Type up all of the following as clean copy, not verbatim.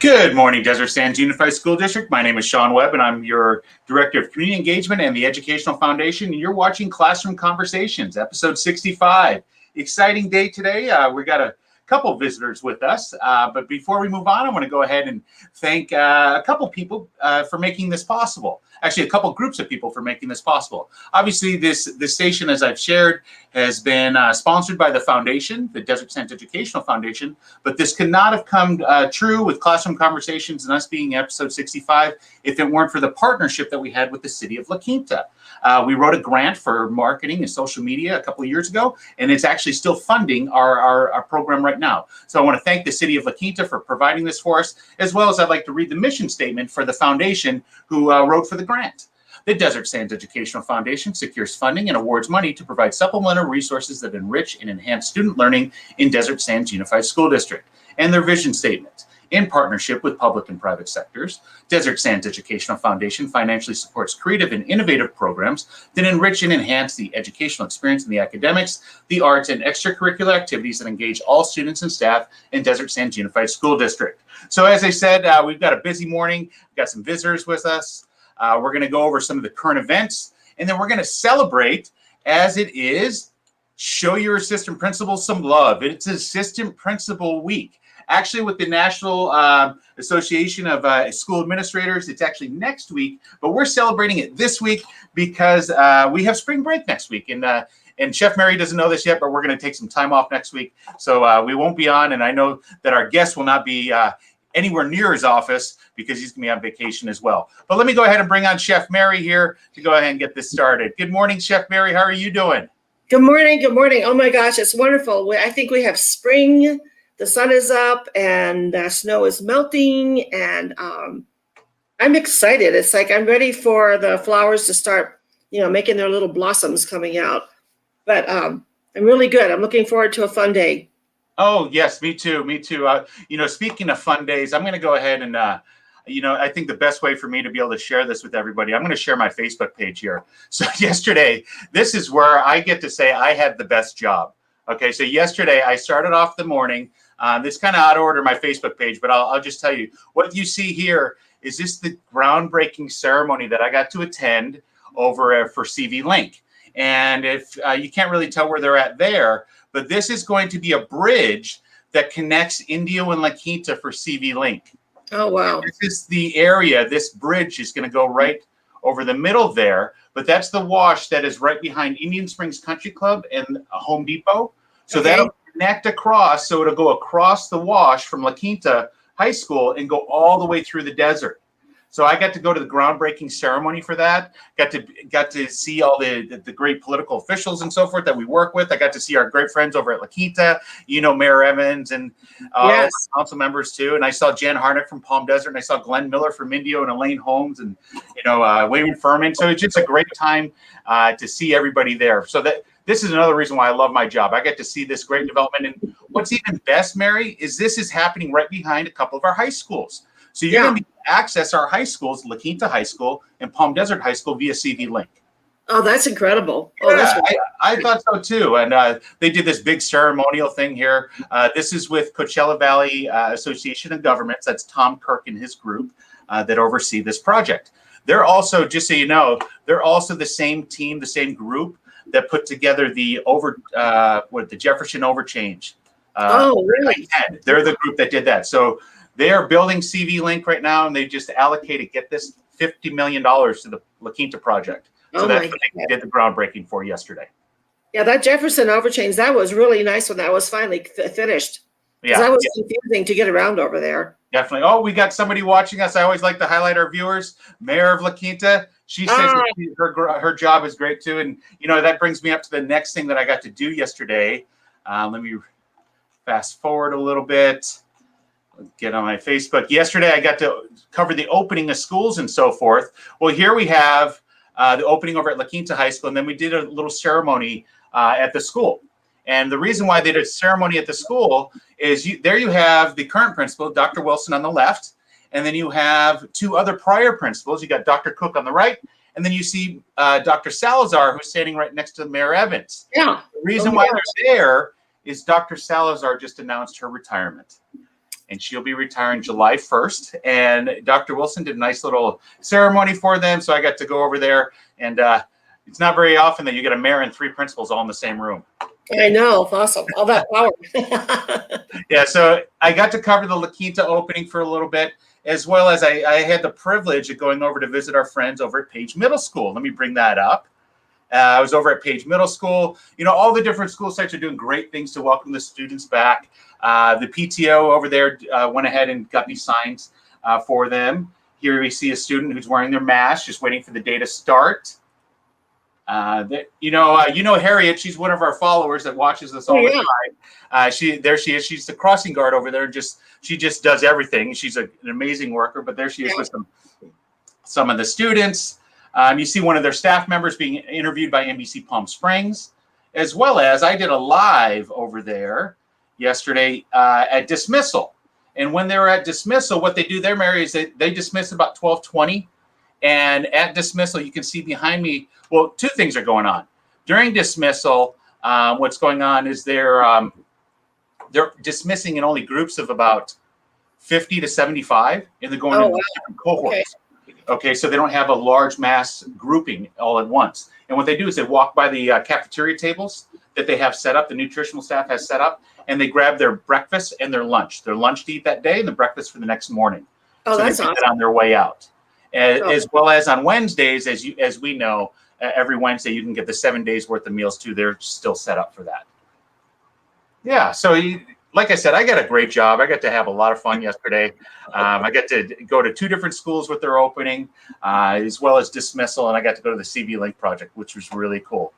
Good morning, Desert Sands Unified School District. My name is Sean Webb, and I'm your Director of Community Engagement and the Educational Foundation. And you're watching Classroom Conversations, episode 65. Exciting day today. We got a couple visitors with us. But before we move on, I want to go ahead and thank a couple people for making this possible. Actually, a couple groups of people for making this possible. Obviously, this station, as I've shared, has been sponsored by the foundation, the Desert Sands Educational Foundation, but this could not have come true with Classroom Conversations and us being episode 65 if it weren't for the partnership that we had with the city of La Quinta. We wrote a grant for marketing and social media a couple of years ago, and it's actually still funding our program right now. So I want to thank the city of La Quinta for providing this for us, as well as I'd like to read the mission statement for the foundation who wrote for the grant. The Desert Sands Educational Foundation secures funding and awards money to provide supplemental resources that enrich and enhance student learning in Desert Sands Unified School District. And their vision statement. In partnership with public and private sectors, Desert Sands Educational Foundation financially supports creative and innovative programs that enrich and enhance the educational experience in the academics, the arts, and extracurricular activities that engage all students and staff in Desert Sands Unified School District. So as I said, we've got a busy morning. We've got some visitors with us. We're going to go over some of the current events, and then we're going to celebrate, as it is, show your assistant principal some love. It's Assistant Principal Week. Actually, with the National Association of School Administrators, it's actually next week, but we're celebrating it this week because we have spring break next week. And Chef Mary doesn't know this yet, but we're going to take some time off next week. So we won't be on, and I know that our guest will not be anywhere near his office because he's going to be on vacation as well. But let me go ahead and bring on Chef Mary here to go ahead and get this started. Good morning, Chef Mary. How are you doing? Good morning. Good morning. Oh, my gosh, it's wonderful. I think we have spring. The sun is up and snow is melting, and I'm excited. It's like I'm ready for the flowers to start, making their little blossoms coming out. But I'm really good. I'm looking forward to a fun day. Oh, yes, me too. Me too. Speaking of fun days, I'm going to go ahead and, I think the best way for me to be able to share this with everybody, I'm going to share my Facebook page here. So yesterday, this is where I get to say I had the best job. Okay, so yesterday I started off the morning. It's kind of out of order, my Facebook page, but I'll just tell you. What you see here is this the groundbreaking ceremony that I got to attend over for CV Link. And if you can't really tell where they're at there, but this is going to be a bridge that connects Indio and La Quinta for CV Link. Oh, wow. And this is the area. This bridge is going to go right over the middle there, but that's the wash that is right behind Indian Springs Country Club and Home Depot. So that'll connect across, so it'll go across the wash from La Quinta High School and go all the way through the desert. So I got to go to the groundbreaking ceremony for that. Got to see all the great political officials and so forth that we work with. I got to see our great friends over at La Quinta, Mayor Evans and yes. council members too. And I saw Jan Harnick from Palm Desert, and I saw Glenn Miller from Indio and Elaine Holmes and Wayman Furman. So it's just a great time to see everybody there. So this is another reason why I love my job. I get to see this great development. And what's even best, Mary, is this is happening right behind a couple of our high schools. So you're going to be able to access our high schools, La Quinta High School and Palm Desert High School via CV Link. Oh, that's incredible. Yeah, I thought so too. And they did this big ceremonial thing here. This is with Coachella Valley Association of Governments. That's Tom Kirk and his group that oversee this project. They're also, just so you know, they're also the same team, the same group that put together the Jefferson Overchange. Oh, really? They're the group that did that. So they are building CV Link right now, and they just allocated, get this, $50 million to the La Quinta project. So that's what they did the groundbreaking for yesterday. Yeah, that Jefferson Overchange, that was really nice when that was finally finished. Yeah, that was confusing to get around over there. Definitely. Oh, we got somebody watching us. I always like to highlight our viewers. Mayor of La Quinta. She says her job is great too. And, that brings me up to the next thing that I got to do yesterday. Let me fast forward a little bit. Get on my Facebook. Yesterday, I got to cover the opening of schools and so forth. Well, here we have the opening over at La Quinta High School, and then we did a little ceremony at the school. And the reason why they did a ceremony at the school is there you have the current principal, Dr. Wilson, on the left, and then you have two other prior principals. You got Dr. Cook on the right, and then you see Dr. Salazar, who's standing right next to Mayor Evans. Yeah. The reason why they're there is Dr. Salazar just announced her retirement. and she'll be retiring July 1st. And Dr. Wilson did a nice little ceremony for them, so I got to go over there. And it's not very often that you get a mayor and 3 principals all in the same room. I know, awesome, all that power. Yeah, so I got to cover the La Quinta opening for a little bit, as well as I had the privilege of going over to visit our friends over at Page Middle School. Let me bring that up. I was over at Page Middle School. You know, all the different school sites are doing great things to welcome the students back. The PTO over there went ahead and got these signs for them. Here we see a student who's wearing their mask, just waiting for the day to start. You know Harriet. She's one of our followers that watches us all the time. There she is. She's the crossing guard over there. She just does everything. She's an amazing worker. But there she is with some of the students. You see one of their staff members being interviewed by NBC Palm Springs, as well as I did a live over there yesterday at dismissal. And when they were at dismissal, what they do there, Mary, is they dismiss about 12:20. And at dismissal, you can see behind me, well, 2 things are going on. During dismissal, what's going on is they're dismissing in only groups of about 50 to 75, and they're going into different cohorts. Okay, so they don't have a large mass grouping all at once. And what they do is they walk by the cafeteria tables that they have set up, the nutritional staff has set up, and they grab their breakfast and their lunch to eat that day and the breakfast for the next morning. Oh, so that's they awesome. on their way out. As well as on Wednesdays, as we know, every Wednesday you can get the 7 days worth of meals too. They're still set up for that. Yeah, so like I said, I got a great job. I got to have a lot of fun yesterday. I got to go to 2 different schools with their opening, as well as dismissal, and I got to go to the CB Link project, which was really cool.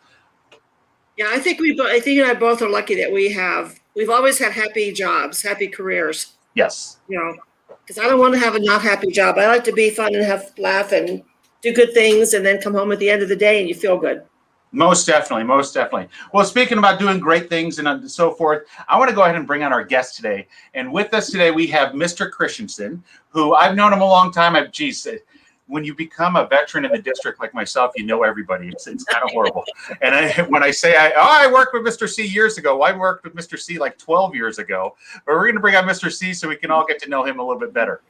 Yeah, I think you and I both are lucky that we've always had happy jobs, happy careers. Yes. You know, because I don't want to have a not happy job. I like to be fun and laugh and do good things, and then come home at the end of the day and you feel good. Most definitely, most definitely. Well, speaking about doing great things and so forth, I want to go ahead and bring on our guest today. And with us today, we have Mr. Christensen, who I've known him a long time. When you become a veteran in the district like myself, you know everybody. It's kind of horrible. And when I say I worked with Mr. C years ago, well, I worked with Mr. C like 12 years ago. But we're going to bring on Mr. C so we can all get to know him a little bit better.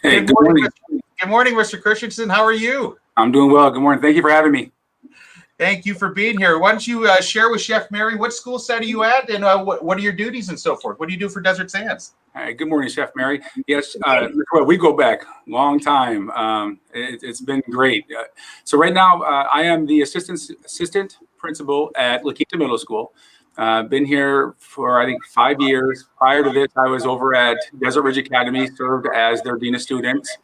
Hey, good morning. Good morning, Mr. Christensen. How are you? I'm doing well. Good morning. Thank you for having me. Thank you for being here. Why don't you share with Chef Mary, what school site are you at, and what are your duties and so forth? What do you do for Desert Sands? All right. Good morning, Chef Mary. Yes, we go back a long time. It's been great. So right now, I am the assistant principal at La Quinta Middle School. Been here for, I think, 5 years. Prior to this, I was over at Desert Ridge Academy, served as their Dean of Students.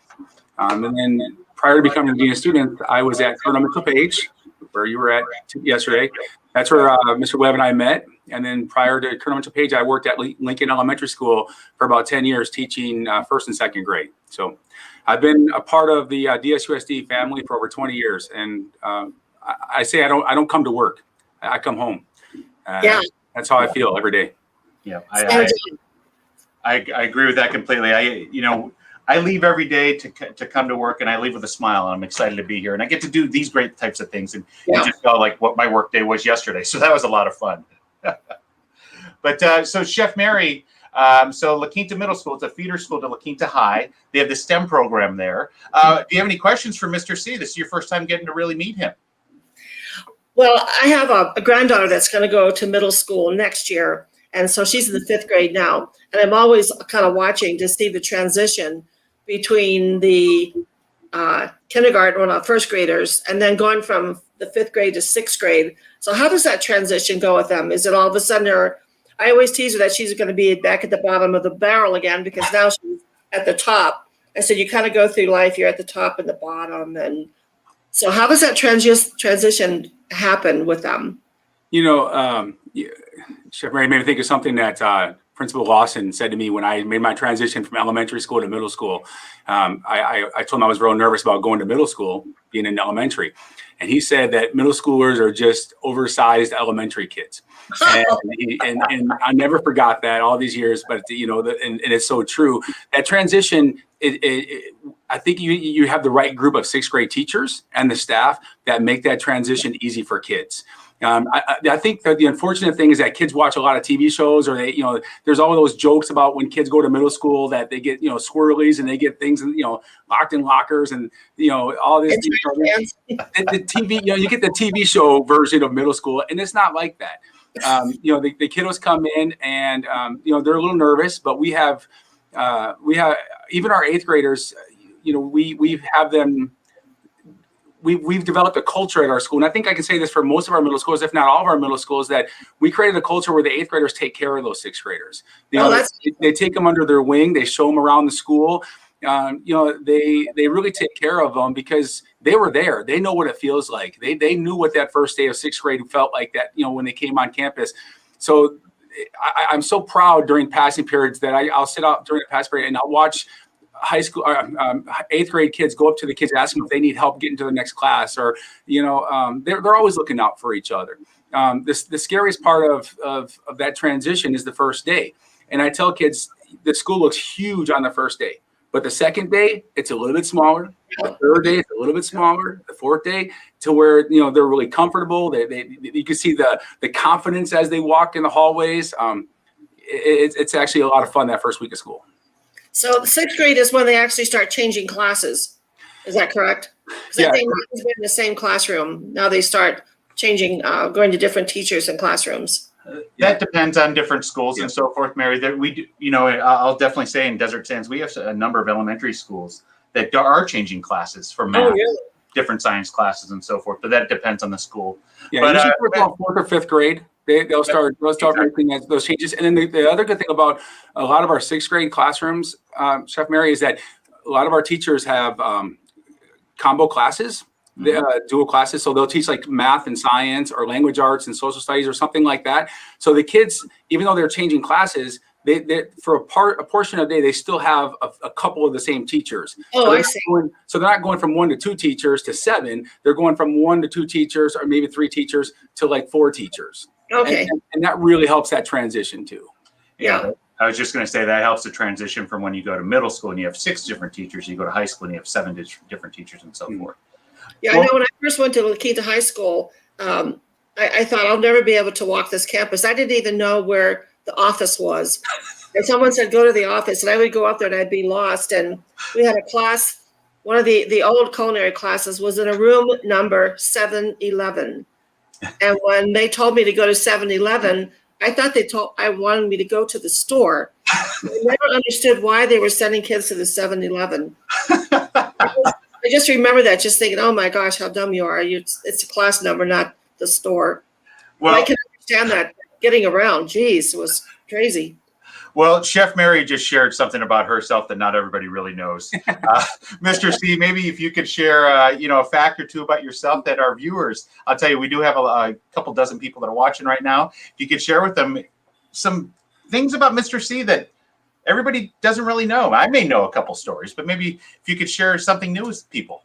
And then prior to becoming Dean of Students, I was at Colonel Mitchell Page, where you were at yesterday. That's where Mr. Webb and I met. And then prior to Colonel Mitchell Page, I worked at Lincoln Elementary School for about 10 years teaching 1st and 2nd grade. So I've been a part of the DSUSD family for over 20 years. And I say I don't come to work. I come home. Yeah. That's how I feel every day. Yeah, I agree with that completely. I leave every day to come to work, and I leave with a smile, and I'm excited to be here. And I get to do these great types of things, and it just felt like what my work day was yesterday. So that was a lot of fun. But so Chef Mary, so La Quinta Middle School, it's a feeder school to La Quinta High. They have the STEM program there. Do you have any questions for Mr. C? This is your first time getting to really meet him. Well, I have a granddaughter that's going to go to middle school next year. And so she's in the 5th grade now. And I'm always kind of watching to see the transition between the kindergarten or 1st graders and then going from the 5th grade to 6th grade. So how does that transition go with them? Is it all of a sudden I always tease her that she's going to be back at the bottom of the barrel again because now she's at the top. I said, you kind of go through life, you're at the top and the bottom. And so how does that transition happen with them? Chef Mary made me think of something that Principal Lawson said to me when I made my transition from elementary school to middle school. I told him I was real nervous about going to middle school, being in elementary. And he said that middle schoolers are just oversized elementary kids. And I never forgot that all these years, but and it's so true. That transition, I think you have the right group of 6th grade teachers and the staff that make that transition easy for kids. I think that the unfortunate thing is that kids watch a lot of TV shows, or they, there's all those jokes about when kids go to middle school that they get, squirrelies and they get things, locked in lockers and, all this. The TV, you get the TV show version of middle school, and it's not like that. The kiddos come in and, they're a little nervous, but we have even our 8th graders, we have them. We've developed a culture at our school, and I think I can say this for most of our middle schools, if not all of our middle schools, that we created a culture where the 8th graders take care of those 6th graders. They take them under their wing. They show them around the school. They really take care of them because they were there. They know what it feels like. They knew what that first day of 6th grade felt like, that when they came on campus. So I'm so proud during passing periods that I'll sit out during the passing period and I'll watch high school 8th grade kids go up to the kids, ask them if they need help getting to the next class, or they're always looking out for each other. The scariest part of that transition is the first day, and I tell kids the school looks huge on the first day, but the second day it's a little bit smaller. The third day it's a little bit smaller. The fourth day to where they're really comfortable. You can see the confidence as they walk in the hallways. It's actually a lot of fun that first week of school. So 6th grade is when they actually start changing classes. Is that correct? Because I think it's been in the same classroom. Now they start changing, going to different teachers and classrooms. That depends on different schools and so forth, Mary. That we do, I'll definitely say in Desert Sands, we have a number of elementary schools that are changing classes for math, different science classes and so forth. But that depends on the school. Yeah, but usually for 4th or 5th grade. They'll start making those changes. And then the other good thing about a lot of our 6th grade classrooms, Chef Mary, is that a lot of our teachers have combo classes, dual classes. So they'll teach like math and science or language arts and social studies or something like that. So the kids, even though they're changing classes, they for a portion of the day, they still have a couple of the same teachers. Oh, I see. So they're not going from 1 to 2 teachers to 7. They're going from 1 to 2 teachers or maybe 3 teachers to like 4 teachers. Okay. And that really helps that transition too. Yeah. I was just going to say that helps the transition from when you go to middle school and you have 6 different teachers, you go to high school and you have 7 different teachers and so forth. Yeah, I know when I first went to La Quinta High School, I thought I'll never be able to walk this campus. I didn't even know where the office was. And someone said, go to the office, and I would go up there and I'd be lost. And we had a class, one of the old culinary classes was in a room number 711. And when they told me to go to 711, I thought I wanted me to go to the store. I never understood why they were sending kids to the 711. I just remember that, just thinking, oh my gosh, how dumb you are. It's a class number, not the store. Well, I can understand that. Getting around, geez, was crazy. Well, Chef Mary just shared something about herself that not everybody really knows. Mr. C, maybe if you could share, a fact or two about yourself that our viewers, I'll tell you, we do have a couple dozen people that are watching right now. If you could share with them some things about Mr. C that everybody doesn't really know. I may know a couple stories, but maybe if you could share something new with people.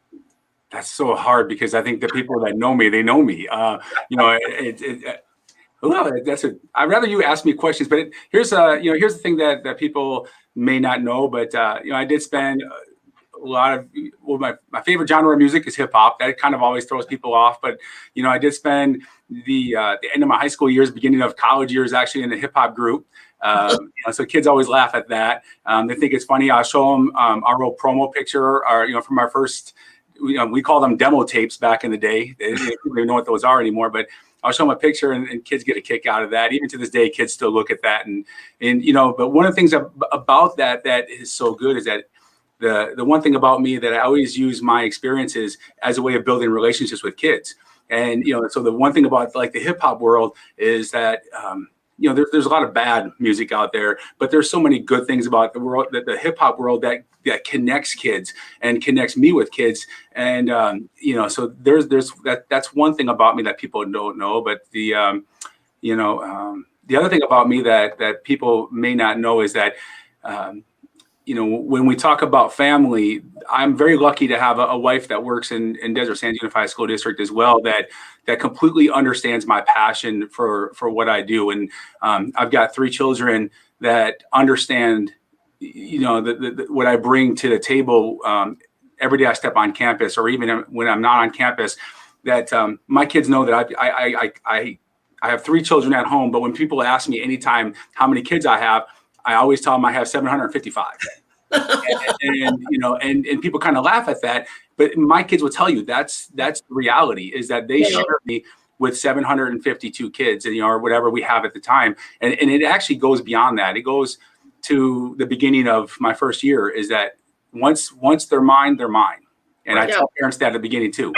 That's so hard because I think the people that know me, they know me. Well, I'd rather you ask me questions, but here's the thing that people may not know, but I did spend a lot of, my favorite genre of music is hip hop. That kind of always throws people off, but I did spend the end of my high school years, beginning of college years, actually in a hip hop group. So kids always laugh at that. They think it's funny. I'll show them our old promo picture, from our first. We call them demo tapes back in the day. They don't even know what those are anymore, but I'll show them a picture and kids get a kick out of that. Even to this day, kids still look at that. But one of the things about that is so good is that the one thing about me that I always use my experiences as a way of building relationships with kids. And, so the one thing about like the hip hop world is that, there's a lot of bad music out there, but there's so many good things about the world, the hip hop world that connects kids and connects me with kids. And, so that's one thing about me that people don't know, but the other thing about me that people may not know is that, when we talk about family, I'm very lucky to have a wife that works in Desert Sands Unified School District as well, that completely understands my passion for what I do. And I've got 3 children that understand, what I bring to the table every day I step on campus, or even when I'm not on campus. that my kids know that I have 3 children at home, but when people ask me anytime how many kids I have, I always tell them I have 755. and people kind of laugh at that, but my kids will tell you that's the reality, is that they share me with 752 kids, and or whatever we have at the time, and it actually goes beyond that. It goes to the beginning of my first year, is that once they're mine, they're mine, and I tell parents that at the beginning too.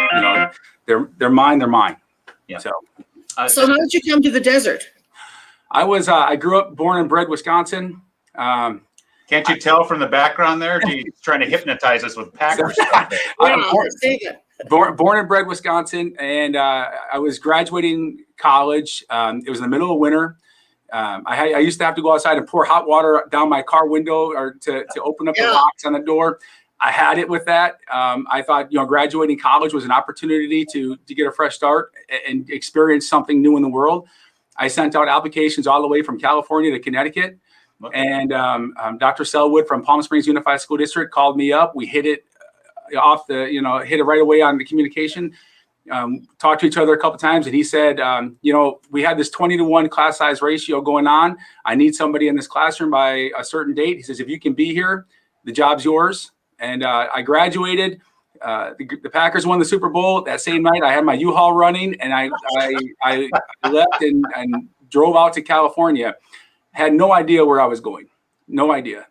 They're mine, they're mine. Yeah. So how did you come to the desert? I grew up, born and bred Wisconsin. Can't you tell from the background there? He's trying to hypnotize us with Packers. Born and bred Wisconsin, and I was graduating college. It was in the middle of winter. I used to have to go outside and pour hot water down my car window or to open up the locks on the door. I had it with that. I thought, graduating college was an opportunity to get a fresh start and experience something new in the world. I sent out applications all the way from California to Connecticut. And Dr. Selwood from Palm Springs Unified School District called me up. We hit it hit it right away on the communication. Talked to each other a couple of times, and he said, we had this 20-to-1 class size ratio going on. I need somebody in this classroom by a certain date. He says, if you can be here, the job's yours. And I graduated. The Packers won the Super Bowl that same night. I had my U-Haul running, and I left and drove out to California. Had no idea where I was going. No idea.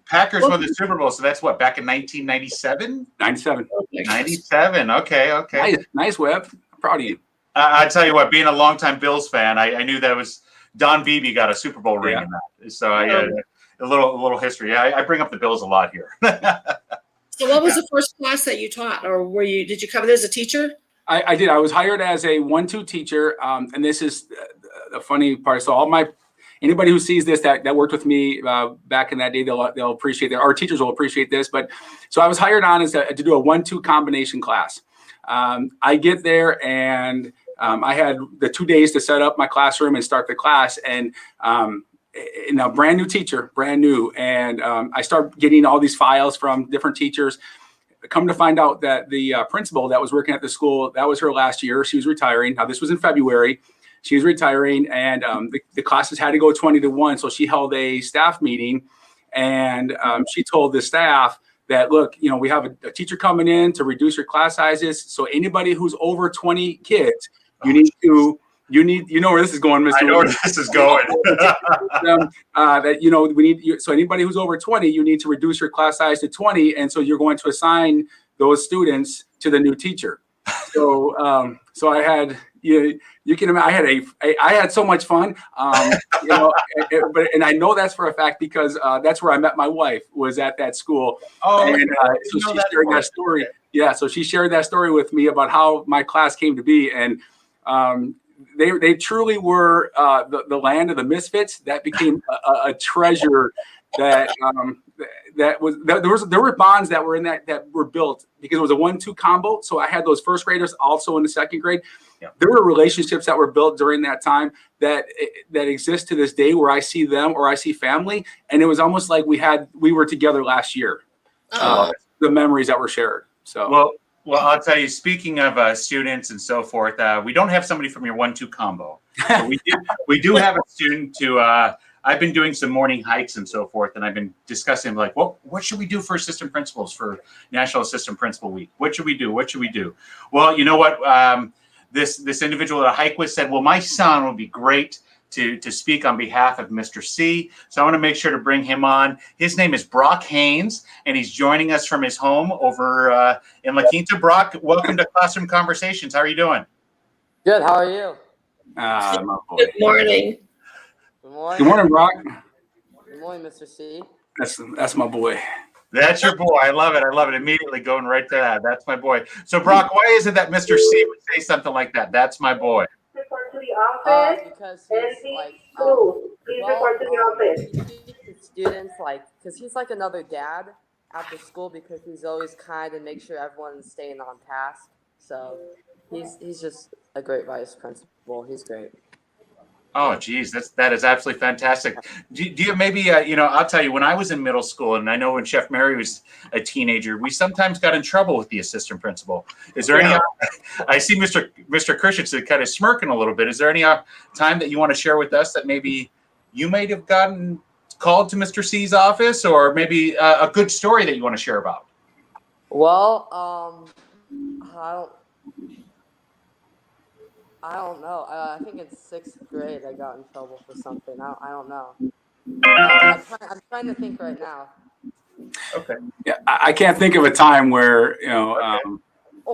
Packers won the Super Bowl, so that's what, back in 1997? 97. 97. Okay. Nice, Webb. I'm proud of you. I tell you what, being a longtime Bills fan, I knew that was Don Beebe got a Super Bowl ring in that. So a little history. I bring up the Bills a lot here. So what was the first class that you taught, or did you come there as a teacher? I did. I was hired as a 1-2 teacher, and this is the funny part. So anybody who sees this that worked with me back in that day, they'll appreciate that. Our teachers will appreciate this. But so I was hired on to do a 1-2 combination class. I get there, and I had the 2 days to set up my classroom and start the class. And a brand new teacher, and I start getting all these files from different teachers. Come to find out that the principal that was working at the school, that was her last year. She was retiring. Now, this was in February. She was retiring, and the classes had to go 20-to-1. So she held a staff meeting, and she told the staff that, look, we have a teacher coming in to reduce your class sizes. So anybody who's over 20 kids, you know where this is going, Mr. I know where this is going. So anybody who's over 20, you need to reduce your class size to 20, and so you're going to assign those students to the new teacher. So I had you can imagine I had so much fun, and I know that's for a fact because that's where I met my wife, was at that school. So she shared that story. Yeah, so she shared that story with me about how my class came to be, and they truly were the land of the misfits. That became a treasure. There were bonds that were in that were built because it was a 1-2 combo. So I had those first graders also in the second grade. Yeah. There were relationships that were built during that time that exist to this day, where I see them or I see family, and it was almost like we were together last year. The memories that were shared. So well, I'll tell you. Speaking of students and so forth, we don't have somebody from your 1-2 combo. But we do have a student who. I've been doing some morning hikes and so forth, and I've been discussing what should we do for assistant principals for National Assistant Principal Week? What should we do? Well, you know what? This individual that I hike with said, well, my son would be great to speak on behalf of Mr. C. So I want to make sure to bring him on. His name is Brock Haynes, and he's joining us from his home over in La Quinta. Brock, welcome to Classroom Conversations. How are you doing? Good. How are you? My boy. Good morning. Good morning. Good morning, Brock. Good morning, Mr. C. That's my boy. That's your boy. I love it. Immediately going right to that. That's my boy. So, Brock, why is it that Mr. C would say something like that? That's my boy. Report to the office. Because he's like, please report to the office. He teaches students because he's like another dad after school, because he's always kind and makes sure everyone's staying on task. So he's just a great vice principal. He's great. Oh, geez, that is absolutely fantastic. Do you maybe, I'll tell you, when I was in middle school, and I know when Chef Mary was a teenager, we sometimes got in trouble with the assistant principal. Is there any, I see Mr. Christensen kind of smirking a little bit. Is there any time that you want to share with us that maybe you might have gotten called to Mr. C's office, or maybe a good story that you want to share about? Well, I don't know. I think in 6th grade I got in trouble for something. I don't know. I'm trying to think right now. Okay. Yeah, I can't think of a time where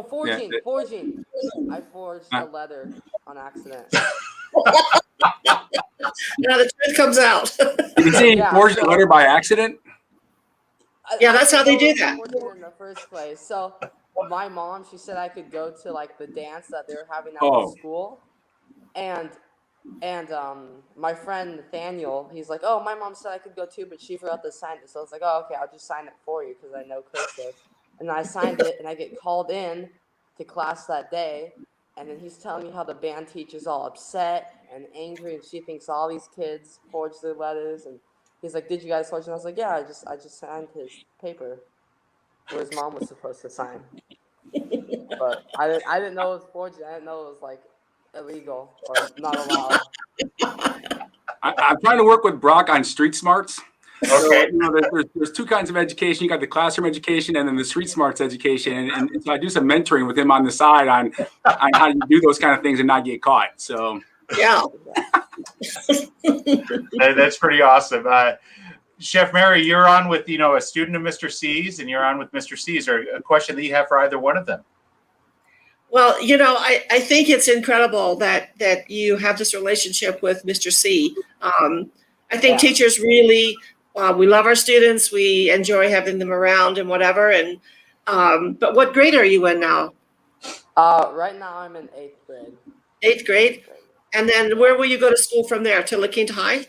Forging. Yeah. Forging. I forged a letter on accident. Now the truth comes out. You see, forged a letter by accident. Yeah, that's how they do that. In the first place. So my mom, she said I could go to like the dance that they were having at the school, and my friend Nathaniel, he's like, oh, my mom said I could go too, but she forgot to sign it. So I was like, oh, okay, I'll just sign it for you because I know cursive. And I signed it, and I get called in to class that day, and then he's telling me how the band teacher's all upset and angry, and she thinks all these kids forged their letters, and he's like, did you guys forge? And I was like, yeah, I just signed his paper where his mom was supposed to sign. But I didn't know it was forged. I didn't know it was like illegal or not allowed. I'm trying to work with Brock on street smarts. Okay. So, there's two kinds of education. You got the classroom education and then the street smarts education. And so I do some mentoring with him on the side on how you do those kind of things and not get caught. So yeah. That's pretty awesome. Chef Mary, you're on with, a student of Mr. C's, and you're on with Mr. C's. Or a question that you have for either one of them? Well, I think it's incredible that you have this relationship with Mr. C. I think teachers really, we love our students. We enjoy having them around and whatever. And but what grade are you in now? Right now I'm in 8th grade. 8th grade? And then where will you go to school from there? To La Quinta High?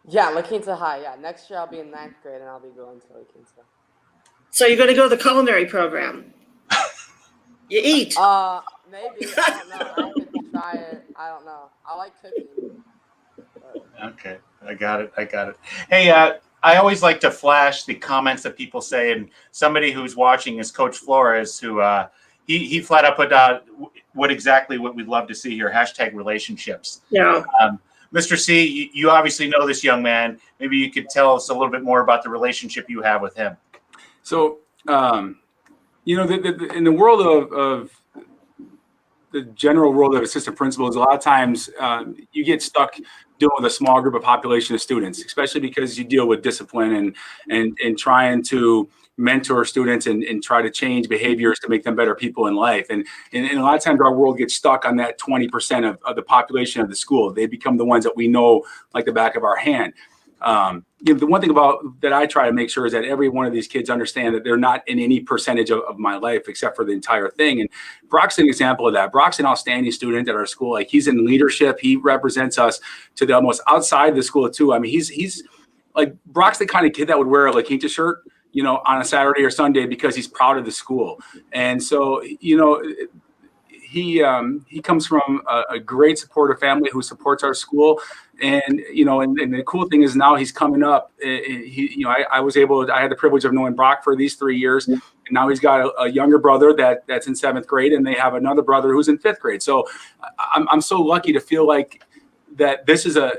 Yeah, La Quinta High. Yeah, next year I'll be in 9th grade and I'll be going to La Quinta. So you're going to go to the culinary program? You eat? Maybe. I don't know. I could try it. I don't know. I like cooking. Okay, I got it. Hey, I always like to flash the comments that people say, and somebody who's watching is Coach Flores, who he flat out put what we'd love to see here, #relationships. Yeah. Mr. C, you obviously know this young man. Maybe you could tell us a little bit more about the relationship you have with him. So, in the world of the general world of assistant principals, a lot of times you get stuck dealing with a small group of population of students, especially because you deal with discipline and trying to mentor students and try to change behaviors to make them better people in life. And a lot of times our world gets stuck on that 20% of the population of the school. They become the ones that we know like the back of our hand. The one thing about that I try to make sure is that every one of these kids understand that they're not in any percentage of my life except for the entire thing. And Brock's an example of that. Brock's an outstanding student at our school. Like, he's in leadership. He represents us to the almost outside the school too. I mean, he's like, Brock's the kind of kid that would wear a La Quinta shirt, on a Saturday or Sunday because he's proud of the school. And so, he comes from a great supportive family who supports our school. And, and the cool thing is now he's coming up. I had the privilege of knowing Brock for these 3 years. And now he's got a younger brother that's in 7th grade, and they have another brother who's in 5th grade. So I'm so lucky to feel like that this is a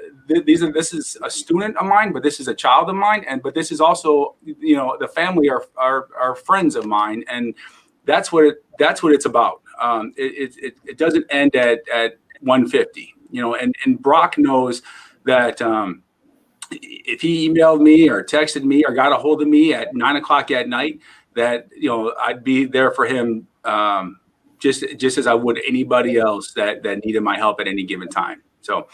student of mine, but this is a child of mine. But this is also, the family are friends of mine. And that's what it's about. It doesn't end at 150, and Brock knows that if he emailed me or texted me or got a hold of me at 9:00 at night, that, I'd be there for him just as I would anybody else that needed my help at any given time. So,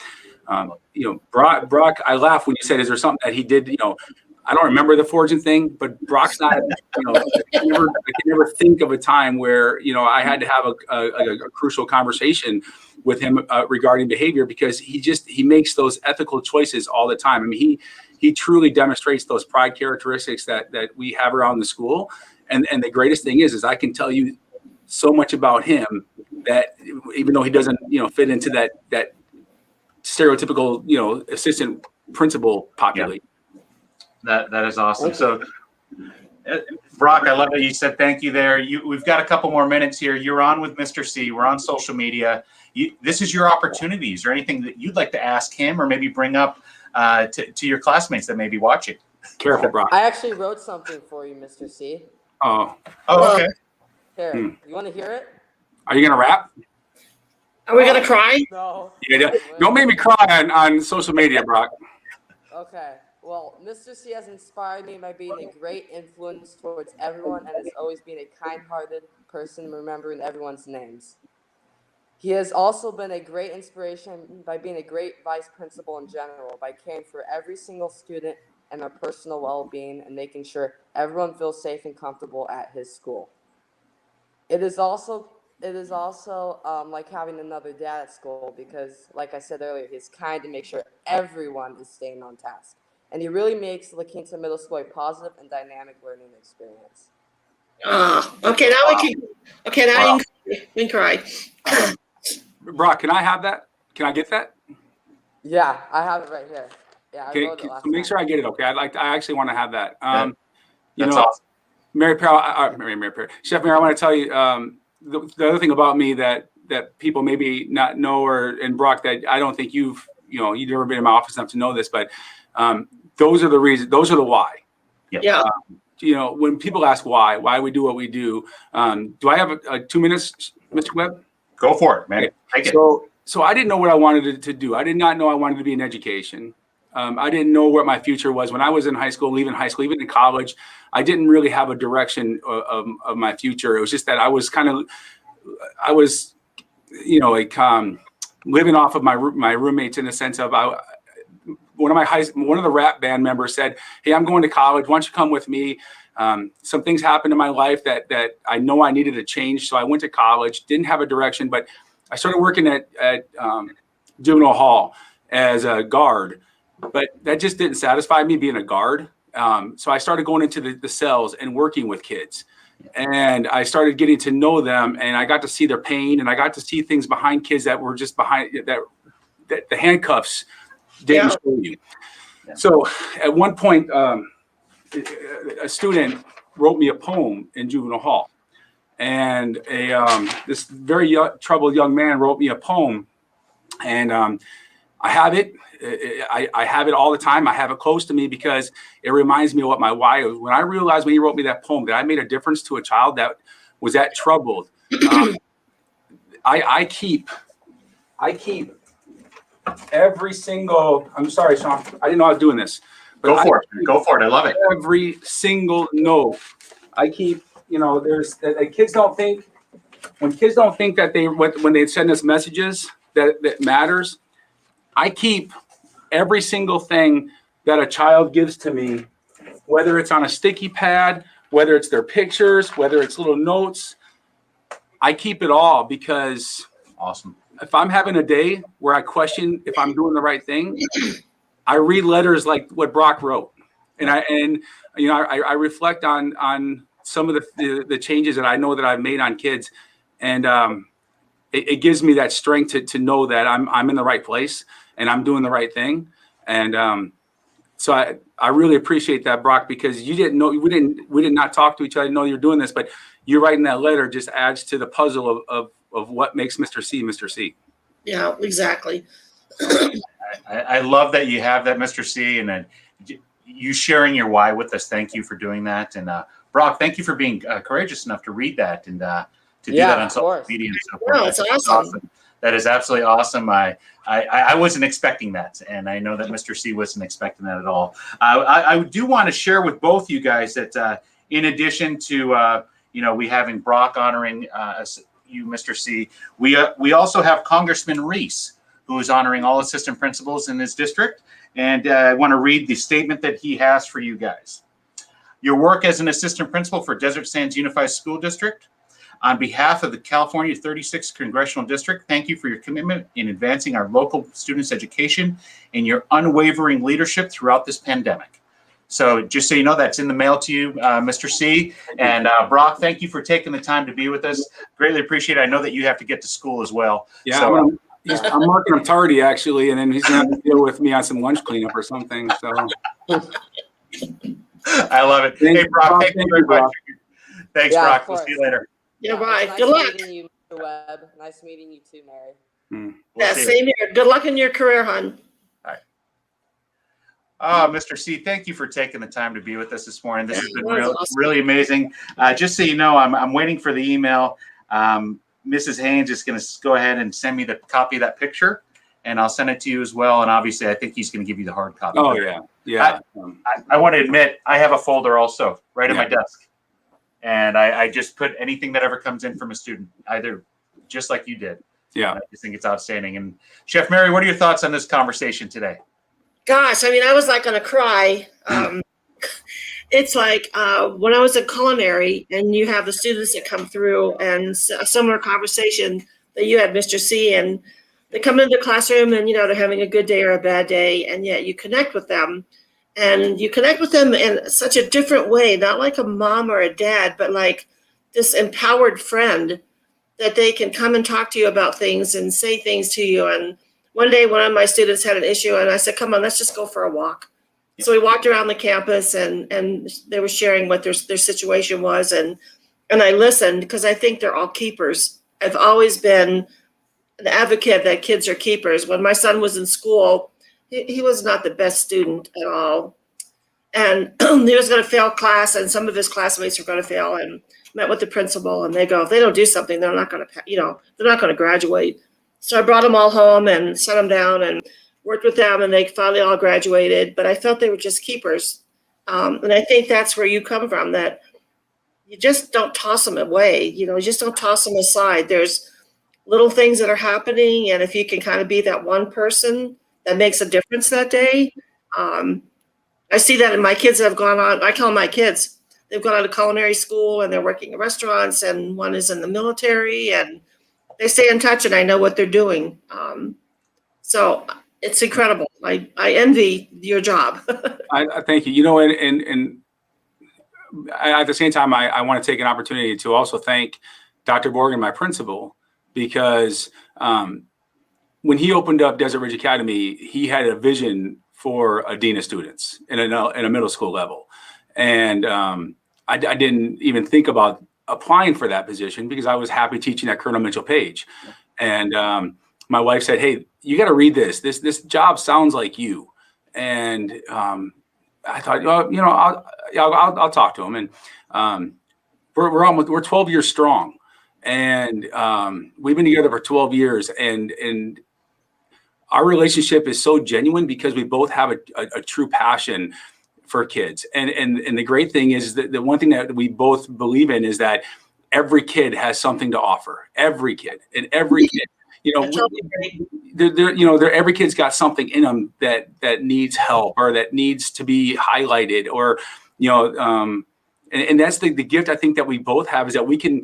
Brock, I laugh when you said, is there something that he did, I don't remember the forging thing, but Brock's not, I can never think of a time where, I had to have a crucial conversation with him regarding behavior, because he makes those ethical choices all the time. I mean, he truly demonstrates those pride characteristics that we have around the school. And the greatest thing is I can tell you so much about him that even though he doesn't, fit into that stereotypical, assistant principal population. That is awesome. So, Brock, I love that you said thank you there. We've got a couple more minutes here. You're on with Mr. C. We're on social media. This is your opportunity. Is there anything that you'd like to ask him or maybe bring up to your classmates that may be watching? Careful, Brock. I actually wrote something for you, Mr. C. Oh, okay. Here, you want to hear it? Are you gonna rap? Are we gonna cry? No. Yeah, don't make me cry on social media, Brock. Okay. Well, Mr. C has inspired me by being a great influence towards everyone and has always been a kind-hearted person remembering everyone's names. He has also been a great inspiration by being a great vice principal in general, by caring for every single student and their personal well-being and making sure everyone feels safe and comfortable at his school. It is also like having another dad at school because, like I said earlier, he's kind to make sure everyone is staying on task. And he really makes La Quinta Middle School a positive and dynamic learning experience. Okay, now we can. Okay, now you can cry. Brock, can I have that? Can I get that? Yeah, I have it right here. Yeah, I wrote it last make night. sure I get it. Okay, I actually want to have that. That's awesome. Mary Perry, Chef Mary, I want to tell you the other thing about me that people maybe not know, and Brock, that I don't think you've never been in my office enough to know this, but those are the reasons. Those are the why. Yeah. When people ask why we do what we do, do I have 2 minutes, Mr. Webb? Go for it, man. Okay. So I didn't know what I wanted to do. I did not know I wanted to be in education. I didn't know what my future was when I was in high school, leaving high school, even in college. I didn't really have a direction of my future. It was just that I was living off of my roommates in the sense of one of the rap band members said, "Hey, I'm going to college. Why don't you come with me?" Some things happened in my life that I know I needed to change. So I went to college, didn't have a direction, but I started working at juvenile hall as a guard, but that just didn't satisfy me being a guard. So I started going into the cells and working with kids, and I started getting to know them, and I got to see their pain, and I got to see things behind kids that were just behind that the handcuffs didn't show you. Yeah. So at one point, a student wrote me a poem in juvenile hall, and this very troubled young man wrote me a poem, and I have it. I have it all the time. I have it close to me because it reminds me of what my why was. When I realized when he wrote me that poem that I made a difference to a child that was that troubled, I keep every single. I'm sorry, Sean. I didn't know I was doing this. Go for it. I love it. Every single note. I keep. There's kids don't think when kids don't think that when they send us messages that matters. I keep every single thing that a child gives to me, whether it's on a sticky pad, whether it's their pictures, whether it's little notes. I keep it all because awesome. If I'm having a day where I question if I'm doing the right thing, I read letters like what Brock wrote, and I reflect on some of the changes that I know that I've made on kids, and it gives me that strength to know that I'm in the right place and I'm doing the right thing. And so I really appreciate that, Brock, because you didn't know, we did not talk to each other, know you're doing this, but you writing that letter just adds to the puzzle of what makes Mr. C, Mr. C. Yeah, exactly. I love that you have that, Mr. C, and then you sharing your why with us. Thank you for doing that. And Brock, thank you for being courageous enough to read that and to do that on social media and so forth. No, it's awesome. That is absolutely awesome. I wasn't expecting that, and I know that Mr. C wasn't expecting that at all. I do want to share with both you guys that in addition to we having Brock honoring you, Mr. C, we also have Congressman Reese, who is honoring all assistant principals in his district, and I want to read the statement that he has for you guys. Your work as an assistant principal for Desert Sands Unified School District. On behalf of the California 36th Congressional District, thank you for your commitment in advancing our local students' education and your unwavering leadership throughout this pandemic. So just so you know, that's in the mail to you, Mr. C. And Brock, thank you for taking the time to be with us. Greatly appreciate it. I know that you have to get to school as well. Yeah, so, I'm marking him tardy actually, and then he's gonna have to deal with me on some lunch cleanup or something. So I love it. Hey, Brock, thank you very much. Thanks, Yeah, Brock. of We'll course. see you later. Yeah, It was bye. nice Good luck. meeting you, Mr. Webb. Nice meeting you too, Mary. We'll Yeah, see you. same here. Good luck in your career, hon. Mr. C, thank you for taking the time to be with us this morning. This has been That was awesome. really amazing. Just so you know, I'm waiting for the email. Mrs. Haynes is going to go ahead and send me the copy of that picture, and I'll send it to you as well. And obviously, I think he's going to give you the hard copy. oh yeah, yeah. I want to admit, I have a folder also right at Yeah. my desk. And I just put anything that ever comes in from a student, either just like you did. Yeah. I just think it's outstanding. And Chef Mary, what are your thoughts on this conversation today? Gosh, I mean, I was like going to cry. It's like when I was in culinary and you have the students that come through and a similar conversation that you had, Mr. C, and they come into the classroom and, they're having a good day or a bad day, and yet you connect with them. And you connect with them in such a different way, not like a mom or a dad, but like this empowered friend that they can come and talk to you about things and say things to you. And one day, one of my students had an issue, and I said, come on, let's just go for a walk. Yeah. So we walked around the campus, and they were sharing what their situation was. And I listened because I think they're all keepers. I've always been an advocate that kids are keepers. When my son was in school, he was not the best student at all. And he was going to fail class, and some of his classmates were going to fail, and met with the principal, and they go, if they don't do something, they're not going to, they're not going to graduate. So I brought them all home and sat them down and worked with them, and they finally all graduated. But I felt they were just keepers. And I think that's where you come from, that you just don't toss them away. You just don't toss them aside. There's little things that are happening. And if you can kind of be that one person that makes a difference that day, I see that in my kids that have gone on. I call them my kids. They've gone out of culinary school and they're working in restaurants, and one is in the military, and they stay in touch, and I know what they're doing. So it's incredible. I envy your job. I thank you. And at the same time, I want to take an opportunity to also thank Dr. Morgan, my principal, because when he opened up Desert Ridge Academy, he had a vision for a dean of students in a middle school level. And I didn't even think about applying for that position because I was happy teaching at Colonel Mitchell Page. And my wife said, hey, you got to read this. This job sounds like you. And I thought, well, I'll talk to him. And we're 12 years strong. And we've been together for 12 years. And our relationship is so genuine because we both have a true passion for kids. And the great thing is that the one thing that we both believe in is that every kid has something to offer. Every kid, and every kid, every kid's got something in them that needs help or that needs to be highlighted, or and that's the gift I think that we both have, is that we can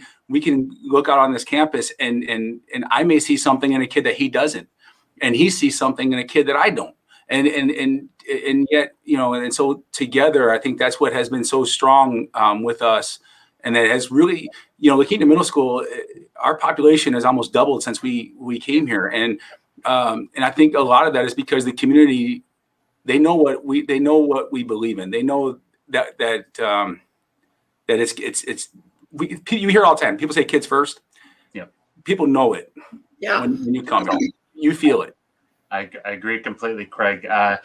look out on this campus and I may see something in a kid that he doesn't, and he sees something in a kid that I don't. And yet, and so together, I think that's what has been so strong with us. And that has really, La Quinta Middle School, our population has almost doubled since we came here. And I think a lot of that is because the community, they know what we believe in. They know that you hear all the time, people say kids first. Yeah. People know it. Yeah. When you come here, you feel it. I agree completely, Craig. I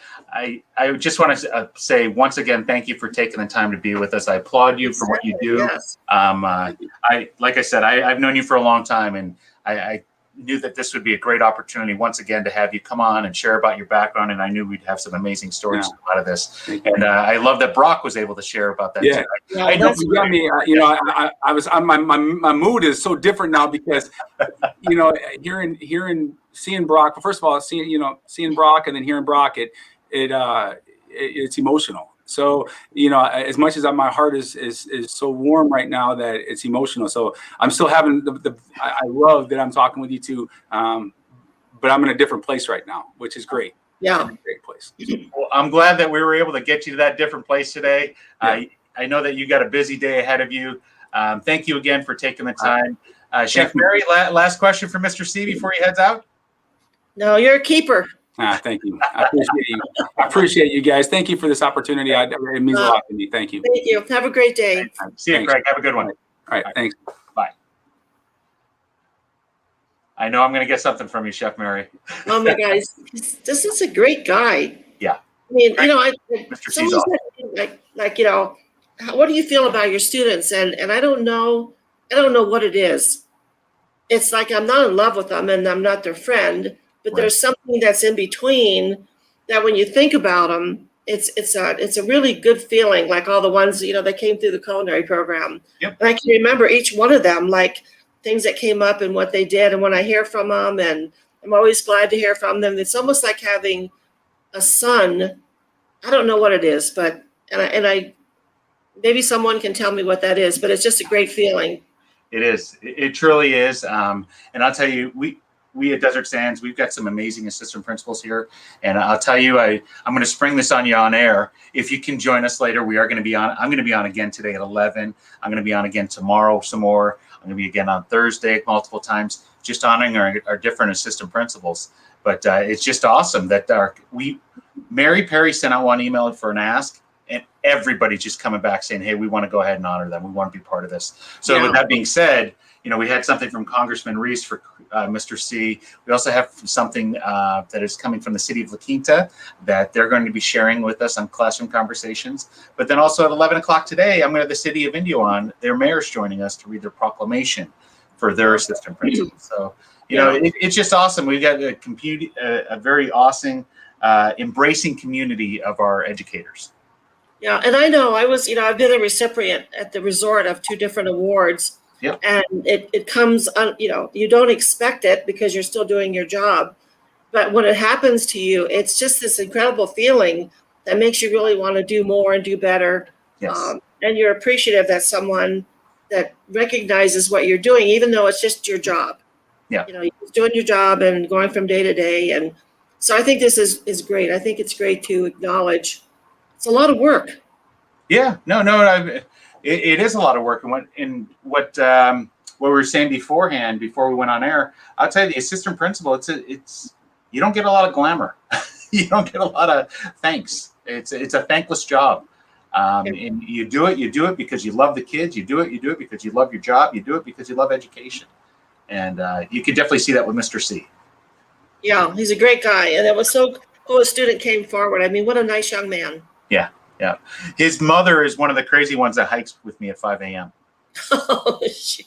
just want to say once again, thank you for taking the time to be with us. I applaud you for what you do. Yes. Like I said, I've known you for a long time, and I knew that this would be a great opportunity once again to have you come on and share about your background. And I knew we'd have some amazing stories out of this. And I love that Brock was able to share about that. Yeah. Too. I know you got me. I was on my mood is so different now because seeing Brock. First of all, seeing Brock and then hearing Brock, it's emotional. So, as much as my heart is so warm right now that it's emotional. So I'm still having I love that I'm talking with you too. But I'm in a different place right now, which is great. Yeah. Great place. Well, I'm glad that we were able to get you to that different place today. Yeah. I know that you got a busy day ahead of you. Thank you again for taking the time. Chef Mary, last question for Mr. C before he heads out. No, you're a keeper. Thank you. I appreciate you. I appreciate you guys. Thank you for this opportunity. It means a lot to me. Thank you. Thank you. Have a great day. See you, Thanks. Craig. Have a good one. All right. Thanks. Bye. I know I'm going to get something from you, Chef Mary. Oh my God, this is a great guy. Yeah. I mean, you know, Mr. C's someone said, like, you know, what do you feel about your students? And I don't know what it is. It's like I'm not in love with them and I'm not their friend, but there's something that's in between that when you think about them, it's a really good feeling. Like all the ones, you know, that came through the culinary program. Yep. And I can remember each one of them, like things that came up and what they did. And when I hear from them, and I'm always glad to hear from them, it's almost like having a son. I don't know what it is, but and I maybe someone can tell me what that is, but it's just a great feeling. It is. It truly is. And I'll tell you, we at Desert Sands, we've got some amazing assistant principals here. And I'll tell you, I'm going to spring this on you on air. If you can join us later, we are going to be on. I'm going to be on again today at 11. I'm going to be on again tomorrow some more. I'm going to be again on Thursday multiple times, just honoring our different assistant principals. But it's just awesome that Mary Perry sent out one email for an ask, and everybody's just coming back saying, hey, we want to go ahead and honor them. We want to be part of this. So with that being said, you know, we had something from Congressman Reese for Mr. C. We also have something that is coming from the city of La Quinta that they're going to be sharing with us on Classroom Conversations. But then also at 11 o'clock today, I'm going to have the city of Indio on. Their mayor's joining us to read their proclamation for their assistant principals. So, you know, it's just awesome. We've got a very awesome, embracing community of our educators. Yeah, and I know I've been a recipient at the resort of 2 different awards. Yep. And it comes on, you know, you don't expect it because you're still doing your job. But when it happens to you, it's just this incredible feeling that makes you really want to do more and do better. Yes. And you're appreciative that someone that recognizes what you're doing, even though it's just your job. Yeah. You know, you're doing your job and going from day to day. And so I think this is great. I think it's great to acknowledge it's a lot of work. Yeah, it is a lot of work. And what we were saying beforehand, before we went on air, I'll tell you, the assistant principal, it's you don't get a lot of glamour. You don't get a lot of thanks. It's a thankless job. And you do it because you love the kids. You do it because you love your job. You do it because you love education. And you can definitely see that with Mr. C. Yeah, he's a great guy. And it was so cool a student came forward. I mean, what a nice young man. Yeah. Yeah. His mother is one of the crazy ones that hikes with me at 5 a.m. Oh, shoot.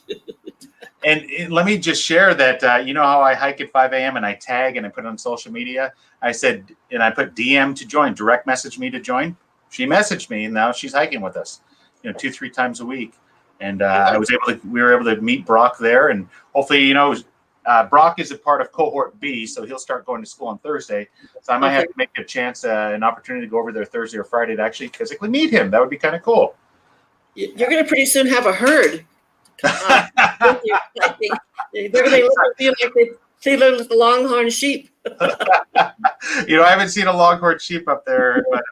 And let me just share that, you know how I hike at 5 a.m. and I tag and I put it on social media? I said, and I put DM to join, direct message me to join. She messaged me and now she's hiking with us, 2-3 times a week. And we were able to meet Brock there, and hopefully, Brock is a part of cohort B, so he'll start going to school on Thursday. So I might have to make a chance, an opportunity to go over there Thursday or Friday to actually physically meet him. That would be kind of cool. You're going to pretty soon have a herd. They're going to look at you like they look like the longhorn sheep. I haven't seen a longhorn sheep up there, but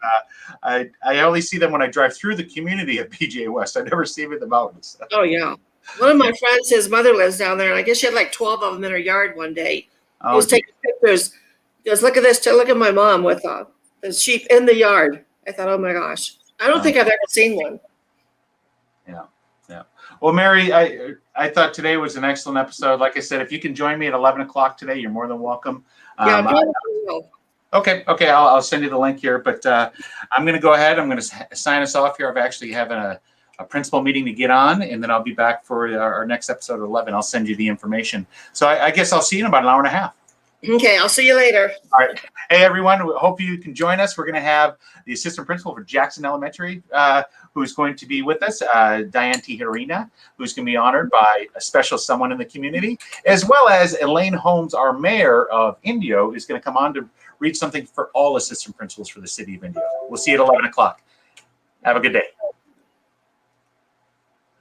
I only see them when I drive through the community of PGA West. I never see them in the mountains. Oh, yeah. One of my friends, his mother lives down there, and I guess she had like 12 of them in her yard one day. He was taking pictures. He goes, look at this. Look at my mom with the sheep in the yard. I thought, oh, my gosh. I don't think I've ever seen one. Yeah. Yeah. Well, Mary, I thought today was an excellent episode. Like I said, if you can join me at 11 o'clock today, you're more than welcome. Okay. I'll send you the link here, but I'm going to go ahead. I'm going to sign us off here. I've actually having a principal meeting to get on, and then I'll be back for our next episode at 11. I'll send you the information. So I guess I'll see you in about an hour and a half. Okay, I'll see you later. All right. Hey, everyone. Hope you can join us. We're going to have the assistant principal for Jackson Elementary, who's going to be with us, Diane Tijerina, who's going to be honored by a special someone in the community, as well as Elaine Holmes, our mayor of Indio, is going to come on to read something for all assistant principals for the city of Indio. We'll see you at 11 o'clock. Have a good day.